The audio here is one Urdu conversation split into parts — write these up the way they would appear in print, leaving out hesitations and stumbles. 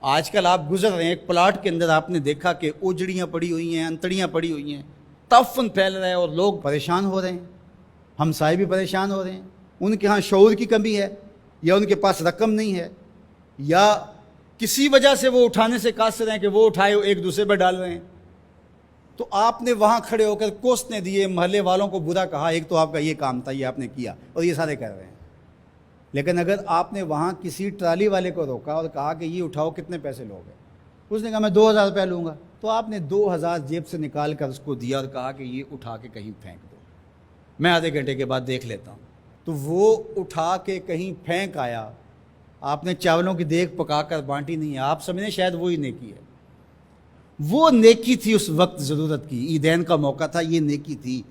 آج کل آپ گزر رہے ہیں ایک پلاٹ کے اندر، آپ نے دیکھا کہ اوجڑیاں پڑی ہوئی ہیں، انتڑیاں پڑی ہوئی ہیں، تعفن پھیل رہا ہے اور لوگ پریشان ہو رہے ہیں، ہمسائے بھی پریشان ہو رہے ہیں۔ ان کے ہاں شعور کی کمی ہے، یا ان کے پاس رقم نہیں ہے، یا کسی وجہ سے وہ اٹھانے سے قاصر ہیں کہ وہ اٹھائے ایک دوسرے پر ڈال رہے ہیں۔ تو آپ نے وہاں کھڑے ہو کر کوسنے دیے، محلے والوں کو برا کہا، ایک تو آپ کا یہ کام تھا، یہ آپ نے کیا اور یہ سارے کر رہے ہیں۔ لیکن اگر آپ نے وہاں کسی ٹرالی والے کو روکا اور کہا کہ یہ اٹھاؤ، کتنے پیسے لوگے؟ اس نے کہا میں 2000 روپے لوں گا، تو آپ نے 2000 جیب سے نکال کر اس کو دیا اور کہا کہ یہ اٹھا کے کہیں پھینک دو، میں آدھے گھنٹے کے بعد دیکھ لیتا ہوں۔ تو وہ اٹھا کے کہیں پھینک آیا، آپ نے چاولوں کی دیگ پکا کر بانٹی نہیں ہے، آپ سمجھیں شاید وہی نیکی ہے۔ وہ نیکی تھی اس وقت ضرورت کی، عیدین کا موقع تھا، یہ نیکی تھی۔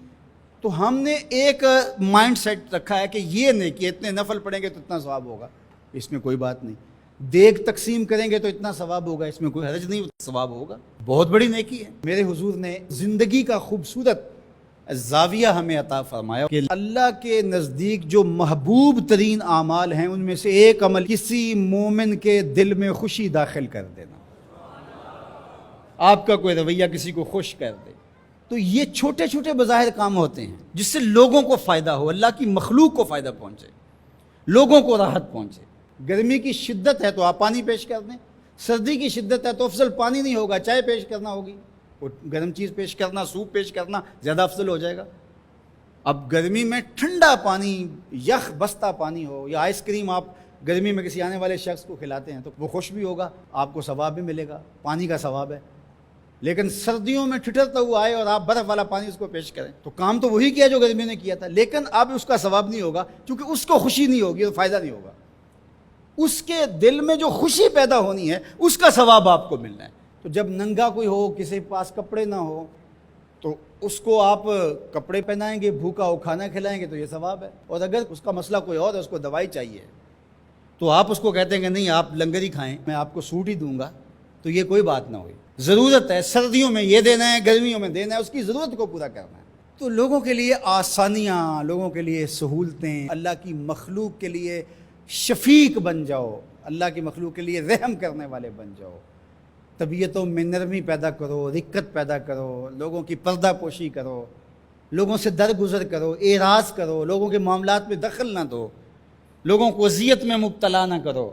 تو ہم نے ایک مائنڈ سیٹ رکھا ہے کہ یہ نیکی، اتنے نفل پڑھیں گے تو اتنا ثواب ہوگا، اس میں کوئی بات نہیں۔ دیگ تقسیم کریں گے تو اتنا ثواب ہوگا، اس میں کوئی حرج نہیں، ثواب ہوگا، بہت بڑی نیکی ہے۔ میرے حضور نے زندگی کا خوبصورت زاویہ ہمیں عطا فرمایا کہ اللہ کے نزدیک جو محبوب ترین اعمال ہیں ان میں سے ایک عمل کسی مومن کے دل میں خوشی داخل کر دینا، آپ کا کوئی رویہ کسی کو خوش کر دے۔ تو یہ چھوٹے چھوٹے بظاہر کام ہوتے ہیں جس سے لوگوں کو فائدہ ہو، اللہ کی مخلوق کو فائدہ پہنچے، لوگوں کو راحت پہنچے۔ گرمی کی شدت ہے تو آپ پانی پیش کر دیں، سردی کی شدت ہے تو افضل پانی نہیں ہوگا، چائے پیش کرنا ہوگی، گرم چیز پیش کرنا، سوپ پیش کرنا زیادہ افضل ہو جائے گا۔ اب گرمی میں ٹھنڈا پانی، یخ بستہ پانی ہو، یا آئس کریم آپ گرمی میں کسی آنے والے شخص کو کھلاتے ہیں تو وہ خوش بھی ہوگا، آپ کو ثواب بھی ملے گا، پانی کا ثواب ہے۔ لیکن سردیوں میں ٹھٹرتا ہوا آئے اور آپ برف والا پانی اس کو پیش کریں تو کام تو وہی کیا جو گرمیوں نے کیا تھا، لیکن اب اس کا ثواب نہیں ہوگا، کیونکہ اس کو خوشی نہیں ہوگی تو فائدہ نہیں ہوگا۔ اس کے دل میں جو خوشی پیدا ہونی ہے اس کا ثواب آپ کو ملنا ہے۔ تو جب ننگا کوئی ہو، کسی کے پاس کپڑے نہ ہو، تو اس کو آپ کپڑے پہنائیں گے، بھوکا ہو کھانا کھلائیں گے تو یہ ثواب ہے۔ اور اگر اس کا مسئلہ کوئی اور ہے، اس کو دوائی چاہیے، تو آپ اس کو کہتے ہیں کہ نہیں آپ لنگر ہی کھائیں، میں آپ کو سوٹ ہی دوں گا، تو یہ کوئی بات نہ ہوئی۔ ضرورت ہے، سردیوں میں یہ دینا ہے، گرمیوں میں دینا ہے، اس کی ضرورت کو پورا کرنا ہے۔ تو لوگوں کے لیے آسانیاں، لوگوں کے لیے سہولتیں، اللہ کی مخلوق کے لیے شفیق بن جاؤ، اللہ کی مخلوق کے لیے رحم کرنے والے بن جاؤ، طبیعتوں میں نرمی پیدا کرو، رقت پیدا کرو، لوگوں کی پردہ پوشی کرو، لوگوں سے درگزر کرو، اعراض کرو، لوگوں کے معاملات میں دخل نہ دو، لوگوں کو اذیت میں مبتلا نہ کرو۔